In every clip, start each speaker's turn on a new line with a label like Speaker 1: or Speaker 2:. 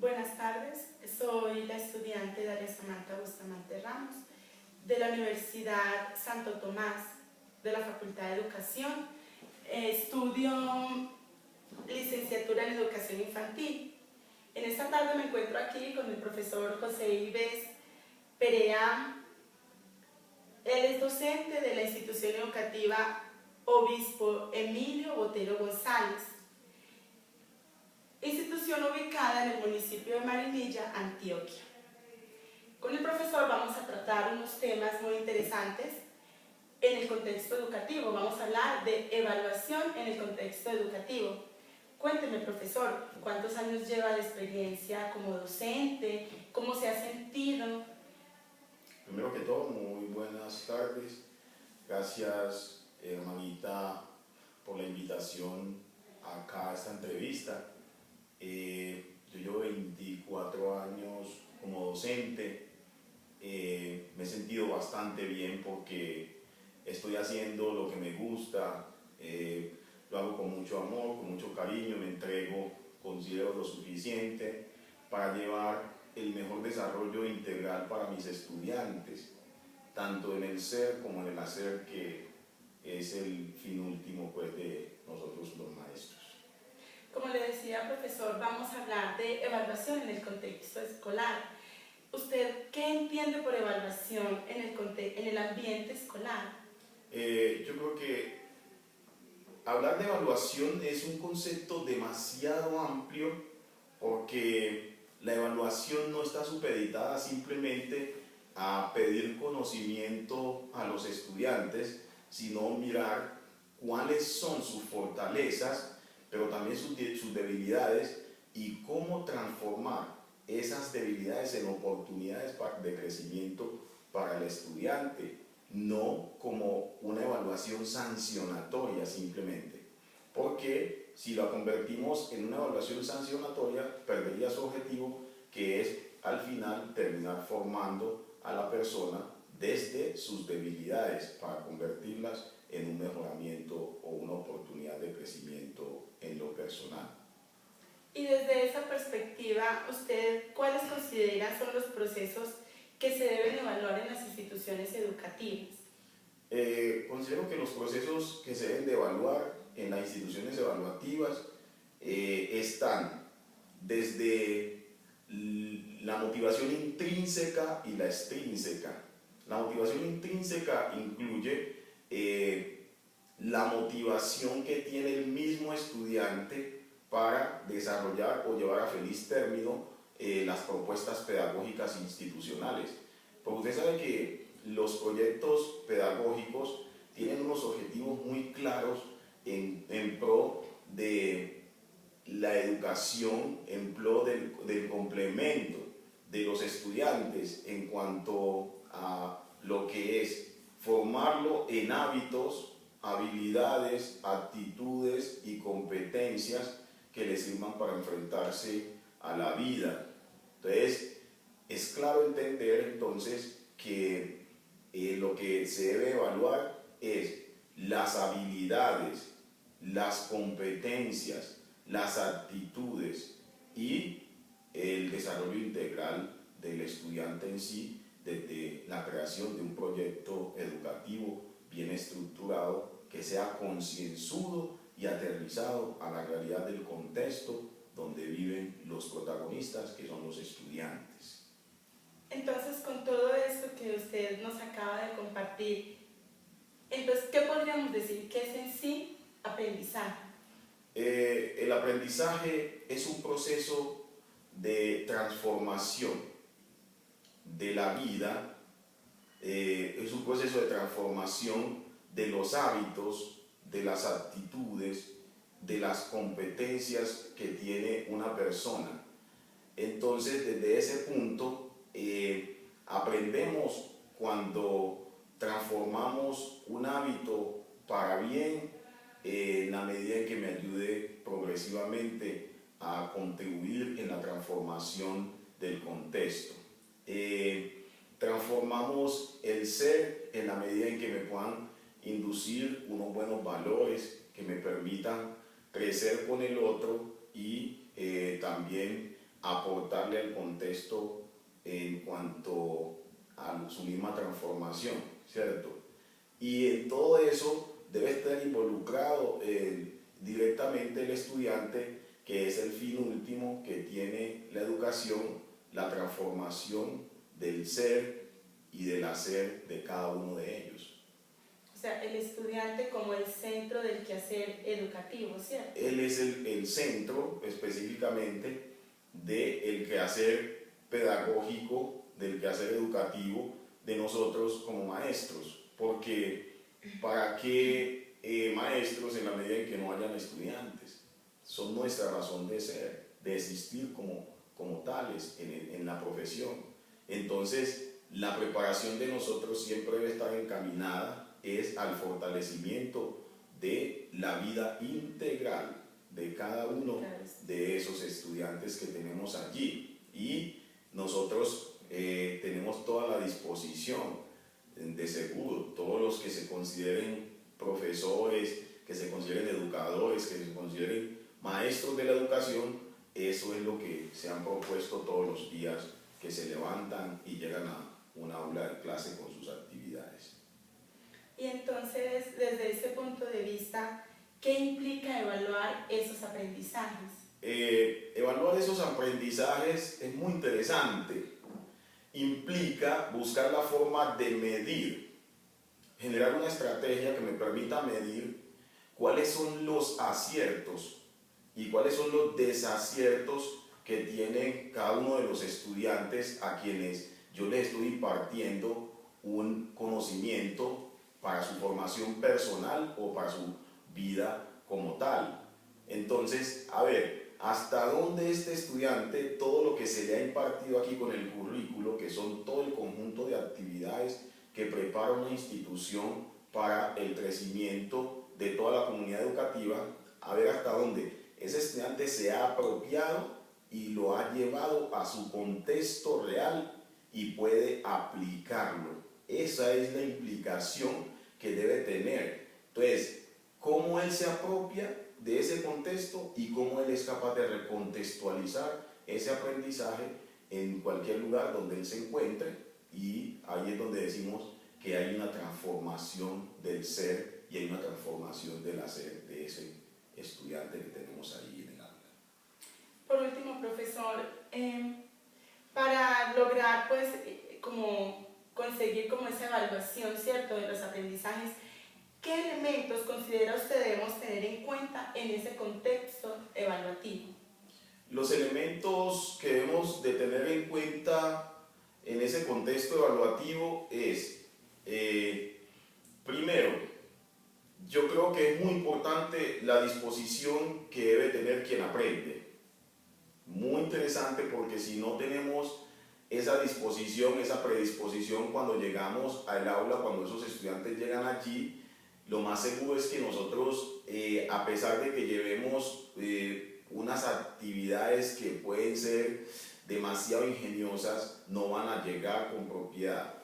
Speaker 1: Buenas tardes, soy la estudiante Daria Samantha Bustamante Ramos de la Universidad Santo Tomás de la Facultad de Educación. Estudio licenciatura en Educación Infantil. En esta tarde me encuentro aquí con el profesor José Ives Perea. Él es docente de la institución educativa Obispo Emilio Botero González, institución ubicada en el municipio de Marinilla, Antioquia. Con el profesor vamos a tratar unos temas muy interesantes en el contexto educativo. Vamos a hablar de evaluación en el contexto educativo. Cuénteme, profesor, ¿cuántos años lleva de experiencia como docente? ¿Cómo se ha sentido?
Speaker 2: Primero que todo, muy buenas tardes. Gracias, hermanita, por la invitación acá a esta entrevista. Yo llevo 24 años como docente. Me he sentido bastante bien porque estoy haciendo lo que me gusta. Lo hago con mucho amor, con mucho cariño, me entrego, considero lo suficiente para llevar el mejor desarrollo integral para mis estudiantes, tanto en el ser como en el hacer, que es el fin último pues, de nosotros los maestros.
Speaker 1: Como le decía, profesor, vamos a hablar de evaluación en el contexto escolar. ¿Usted qué entiende por evaluación en el ambiente escolar?
Speaker 2: Yo creo que hablar de evaluación es un concepto demasiado amplio, porque la evaluación no está supeditada simplemente a pedir conocimiento a los estudiantes, sino mirar cuáles son sus fortalezas, pero también sus debilidades, y cómo transformar esas debilidades en oportunidades de crecimiento para el estudiante, no como una evaluación sancionatoria simplemente, porque si la convertimos en una evaluación sancionatoria, perdería su objetivo, que es al final terminar formando a la persona desde sus debilidades para convertirlas en un mejoramiento o una oportunidad de crecimiento en lo personal.
Speaker 1: Y desde esa perspectiva, ¿usted cuáles considera son los procesos que se deben evaluar en las instituciones educativas?
Speaker 2: Considero que los procesos que se deben de evaluar en las instituciones evaluativas están desde la motivación intrínseca y la extrínseca. La motivación intrínseca incluye la motivación que tiene el mismo estudiante para desarrollar o llevar a feliz término las propuestas pedagógicas institucionales. Porque usted sabe que los proyectos pedagógicos tienen unos objetivos muy claros en pro de la educación, en pro del complemento de los estudiantes en cuanto a lo que es formarlo en hábitos, habilidades, actitudes y competencias que les sirvan para enfrentarse a la vida. Entonces, es claro entender entonces que lo que se debe evaluar es las habilidades, las competencias, las actitudes y el desarrollo integral del estudiante en sí, desde la creación de un proyecto educativo bien estructurado, que sea concienzudo y aterrizado a la realidad del contexto donde viven los protagonistas, que son los estudiantes.
Speaker 1: Entonces, con todo esto que usted nos acaba de compartir, entonces, ¿qué podríamos decir que es en sí aprendizaje?
Speaker 2: El aprendizaje es un proceso de transformación de la vida, es un proceso de transformación de los hábitos, de las actitudes, de las competencias que tiene una persona. Entonces, desde ese punto, aprendemos cuando transformamos un hábito para bien, en la medida en que me ayude progresivamente a contribuir en la transformación del contexto. Transformamos el ser en la medida en que me puedan inducir unos buenos valores que me permitan crecer con el otro y también aportarle al contexto en cuanto a su misma transformación, ¿cierto? Y en todo eso debe estar involucrado directamente el estudiante, que es el fin último que tiene la educación, la transformación del ser y del hacer de cada uno de ellos.
Speaker 1: O sea, el estudiante como el centro del quehacer educativo, ¿cierto?
Speaker 2: Él es el centro específicamente del quehacer pedagógico, del quehacer educativo de nosotros como maestros, porque ¿para qué maestros en la medida en que no hayan estudiantes? Son nuestra razón de ser, de existir como tales en la profesión. Entonces, la preparación de nosotros siempre debe estar encaminada es al fortalecimiento de la vida integral de cada uno de esos estudiantes que tenemos allí. Y nosotros tenemos toda la disposición, de seguro, todos los que se consideren profesores, que se consideren educadores, que se consideren maestros de la educación, eso es lo que se han propuesto todos los días que se levantan y llegan a una aula de clase con sus actividades.
Speaker 1: Y entonces, desde ese punto de vista, ¿qué implica evaluar esos aprendizajes?
Speaker 2: Evaluar esos aprendizajes es muy interesante. Implica buscar la forma de medir, generar una estrategia que me permita medir cuáles son los aciertos y cuáles son los desaciertos que tienen cada uno de los estudiantes a quienes yo les estoy impartiendo un conocimiento para su formación personal o para su vida como tal. Entonces, a ver, hasta dónde este estudiante, todo lo que se le ha impartido aquí con el currículo, que son todo el conjunto de actividades que prepara una institución para el crecimiento de toda la comunidad educativa, a ver hasta dónde ese estudiante se ha apropiado y lo ha llevado a su contexto real y puede aplicarlo. Esa es la implicación que debe tener. Entonces, ¿cómo él se apropia de ese contexto y cómo él es capaz de recontextualizar ese aprendizaje en cualquier lugar donde él se encuentre? Y ahí es donde decimos que hay una transformación del ser y hay una transformación del hacer de ese estudiante que tenemos ahí en el aula.
Speaker 1: Por último, profesor, para lograr pues como conseguir como esa evaluación, ¿cierto?, de los aprendizajes, ¿qué elementos considera usted debemos tener en cuenta en ese contexto evaluativo?
Speaker 2: Los elementos que debemos de tener en cuenta en ese contexto evaluativo es, primero, yo creo que es muy importante la disposición que debe tener quien aprende. Muy interesante, porque si no tenemos esa disposición, esa predisposición cuando llegamos al aula, cuando esos estudiantes llegan allí, lo más seguro es que nosotros, a pesar de que llevemos unas actividades que pueden ser demasiado ingeniosas, no van a llegar con propiedad.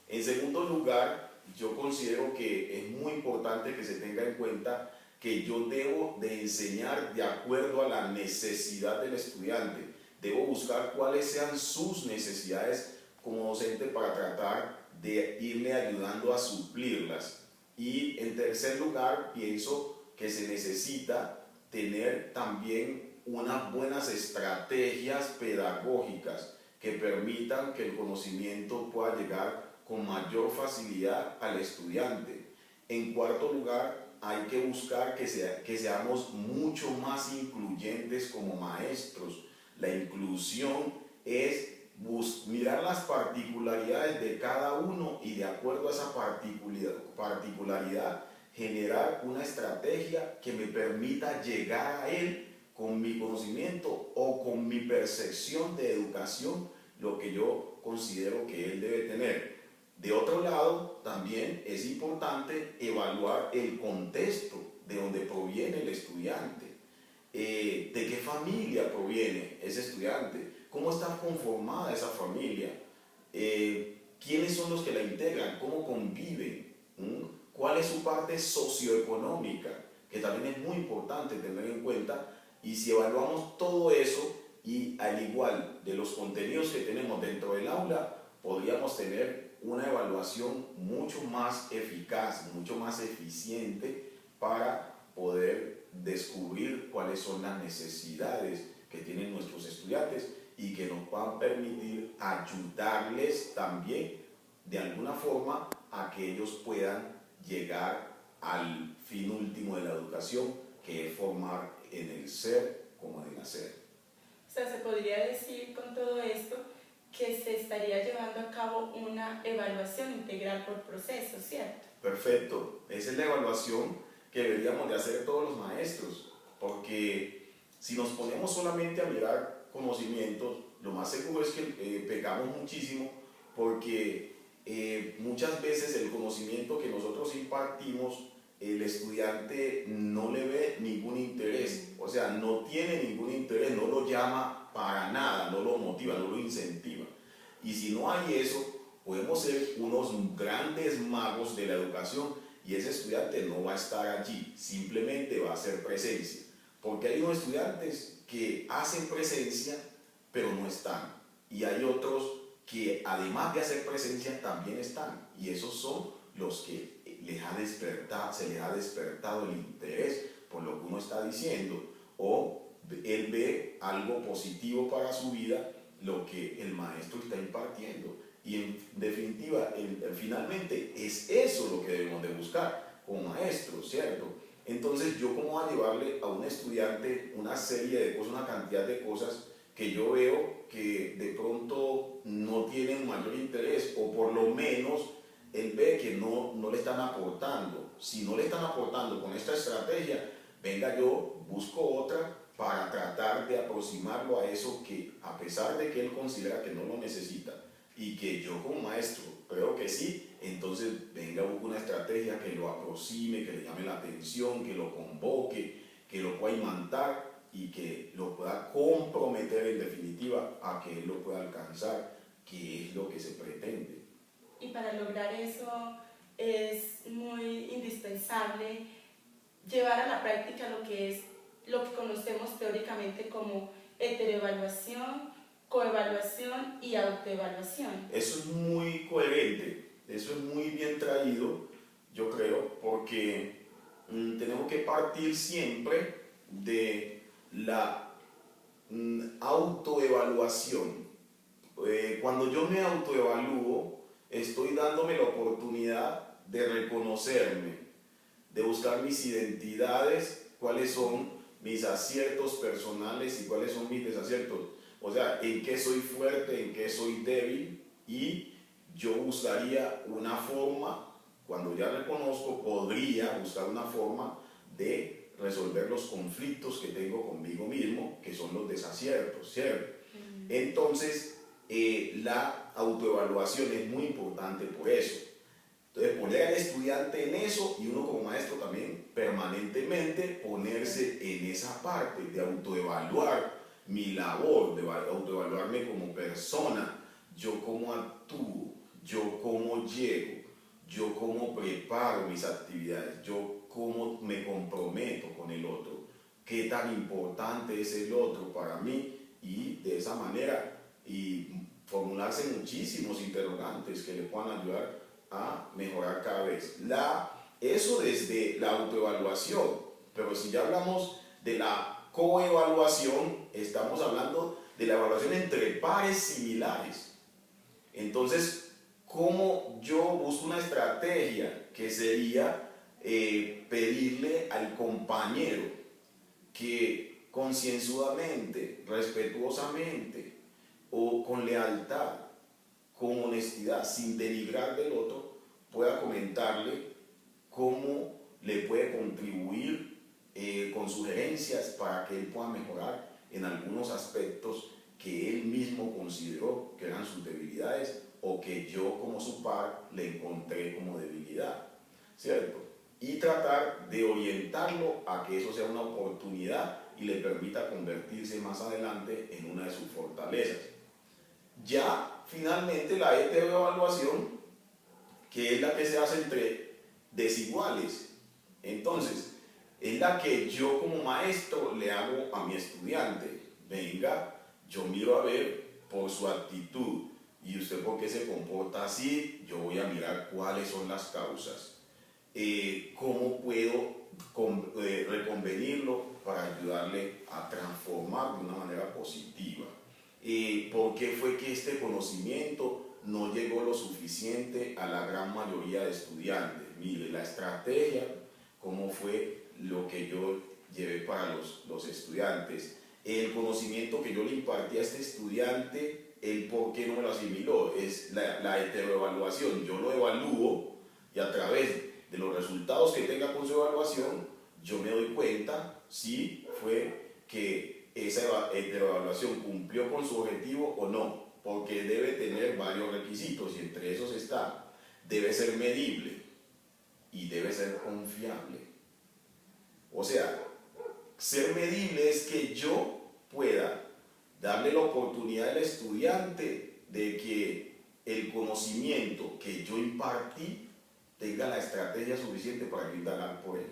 Speaker 2: En segundo lugar, yo considero que es muy importante que se tenga en cuenta que yo debo de enseñar de acuerdo a la necesidad del estudiante. Debo buscar cuáles sean sus necesidades como docente para tratar de irle ayudando a suplirlas. Y en tercer lugar, pienso que se necesita tener también unas buenas estrategias pedagógicas que permitan que el conocimiento pueda llegar con mayor facilidad al estudiante. En cuarto lugar, hay que buscar que seamos mucho más incluyentes como maestros. La inclusión es mirar las particularidades de cada uno y de acuerdo a esa particularidad generar una estrategia que me permita llegar a él con mi conocimiento o con mi percepción de educación, lo que yo considero que él debe tener. De otro lado, también es importante evaluar el contexto de donde proviene el estudiante, de qué familia proviene ese estudiante, cómo está conformada esa familia, quiénes son los que la integran, cómo conviven, cuál es su parte socioeconómica, que también es muy importante tener en cuenta. Y si evaluamos todo eso y al igual de los contenidos que tenemos dentro del aula, podríamos tener una evaluación mucho más eficaz, mucho más eficiente para poder descubrir cuáles son las necesidades que tienen nuestros estudiantes y que nos van a permitir ayudarles también de alguna forma a que ellos puedan llegar al fin último de la educación, que es formar en el ser como en el hacer.
Speaker 1: O sea, se podría decir con todo esto que se estaría llevando a cabo una evaluación integral por proceso, ¿cierto?
Speaker 2: Perfecto, esa es la evaluación que deberíamos de hacer todos los maestros, porque si nos ponemos solamente a mirar conocimientos, lo más seguro es que pecamos muchísimo, porque muchas veces el conocimiento que nosotros impartimos, el estudiante no le ve ningún interés, o sea, no tiene ningún interés, no lo llama para nada, no lo motiva, no lo incentiva. Y si no hay eso, podemos ser unos grandes magos de la educación y ese estudiante no va a estar allí, simplemente va a hacer presencia. Porque hay unos estudiantes que hacen presencia, pero no están. Y hay otros que además de hacer presencia también están. Y esos son los que se les ha despertado el interés por lo que uno está diciendo. O él ve algo positivo para su vida, lo que el maestro está impartiendo. Y en definitiva, finalmente es eso lo que debemos de buscar como maestros, ¿cierto? Entonces, yo cómo voy a llevarle a un estudiante una serie de cosas, una cantidad de cosas que yo veo que de pronto no tienen mayor interés, o por lo menos él ve que no le están aportando. Si no le están aportando con esta estrategia, venga, yo busco otra para tratar de aproximarlo a eso que, a pesar de que él considera que no lo necesita y que yo como maestro creo que sí, entonces venga, busco una estrategia que lo aproxime, que le llame la atención, que lo convoque, que lo pueda imantar y que lo pueda comprometer en definitiva a que él lo pueda alcanzar, que es lo que se pretende.
Speaker 1: Y para lograr eso es muy indispensable llevar a la práctica lo que conocemos teóricamente como heteroevaluación, coevaluación y autoevaluación.
Speaker 2: Eso es muy coherente, eso es muy bien traído, yo creo, porque tenemos que partir siempre de la autoevaluación. Cuando yo me autoevalúo, estoy dándome la oportunidad de reconocerme, de buscar mis identidades, cuáles son mis aciertos personales y cuáles son mis desaciertos. O sea, en qué soy fuerte, en qué soy débil, y yo buscaría una forma, cuando ya reconozco, podría buscar una forma de resolver los conflictos que tengo conmigo mismo, que son los desaciertos, ¿cierto? Entonces, la autoevaluación es muy importante por eso. Entonces, poner al estudiante en eso y uno como maestro también permanentemente ponerse en esa parte de autoevaluar mi labor, de autoevaluarme como persona, yo cómo actúo, yo cómo llego, yo cómo preparo mis actividades, yo cómo me comprometo con el otro, qué tan importante es el otro para mí, y de esa manera y formularse muchísimos interrogantes que le puedan ayudar a mejorar cada vez. Eso desde la autoevaluación, pero si ya hablamos de la coevaluación, estamos hablando de la evaluación entre pares similares. Entonces, ¿cómo yo busco una estrategia que sería pedirle al compañero que concienzudamente, respetuosamente o con lealtad, con honestidad, sin denigrar del otro, pueda comentarle cómo le puede contribuir con sugerencias para que él pueda mejorar en algunos aspectos que él mismo consideró que eran sus debilidades o que yo como su par le encontré como debilidad, ¿cierto? Y tratar de orientarlo a que eso sea una oportunidad y le permita convertirse más adelante en una de sus fortalezas. Ya finalmente la heteroevaluación, que es la que se hace entre desiguales, entonces es la que yo como maestro le hago a mi estudiante. Venga, yo miro a ver por su actitud y usted por qué se comporta así, yo voy a mirar cuáles son las causas. ¿Cómo puedo reconvenirlo para ayudarle a transformar de una manera positiva? ¿Por qué fue que este conocimiento no llegó lo suficiente a la gran mayoría de estudiantes? Mire, la estrategia, cómo fue lo que yo llevé para los estudiantes, el conocimiento que yo le impartí a este estudiante, el por qué no me lo asimiló, es la heteroevaluación. Yo lo evalúo y a través de los resultados que tenga con su evaluación, yo me doy cuenta si fue que esa heteroevaluación cumplió con su objetivo o no, porque debe tener varios requisitos y entre esos está, debe ser medible y debe ser confiable. O sea, ser medible es que yo pueda darle la oportunidad al estudiante de que el conocimiento que yo impartí tenga la estrategia suficiente para yo indagar por él.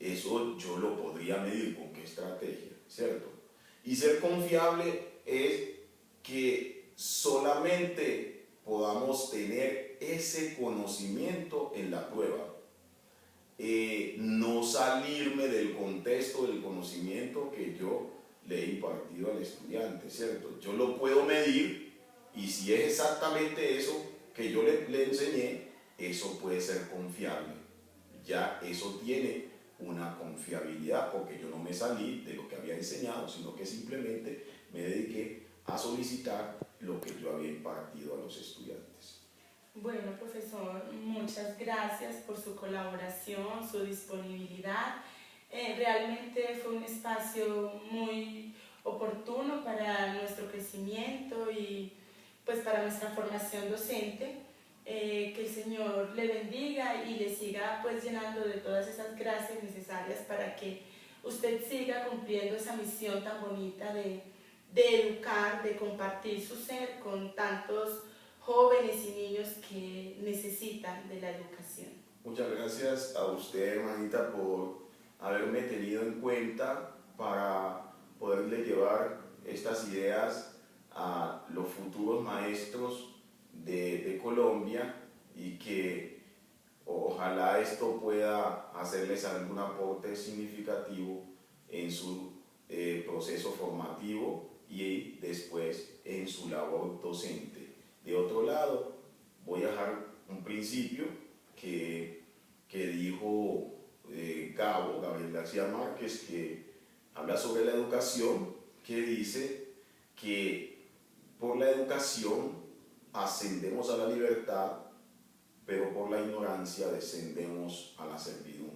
Speaker 2: Eso yo lo podría medir con qué estrategia, ¿cierto? Y ser confiable es que solamente podamos tener ese conocimiento en la prueba. No salirme del contexto del conocimiento que yo le he impartido al estudiante, ¿cierto? Yo lo puedo medir y si es exactamente eso que yo le enseñé, eso puede ser confiable. Ya eso tiene una confiabilidad porque yo no me salí de lo que había enseñado, sino que simplemente me dediqué a solicitar lo que yo había impartido a los estudiantes.
Speaker 1: Bueno, profesor, muchas gracias por su colaboración, su disponibilidad. Realmente fue un espacio muy oportuno para nuestro crecimiento y pues para nuestra formación docente. Que el Señor le bendiga y le siga pues llenando de todas esas gracias necesarias para que usted siga cumpliendo esa misión tan bonita de educar, de compartir su ser con tantos jóvenes y niños que necesitan de la educación.
Speaker 2: Muchas gracias a usted, hermanita, por haberme tenido en cuenta para poderle llevar estas ideas a los futuros maestros de Colombia y que ojalá esto pueda hacerles algún aporte significativo en su proceso formativo y después en su labor docente. De otro lado, voy a dejar un principio que dijo Gabriel García Márquez, que habla sobre la educación, que dice que por la educación ascendemos a la libertad, pero por la ignorancia descendemos a la servidumbre.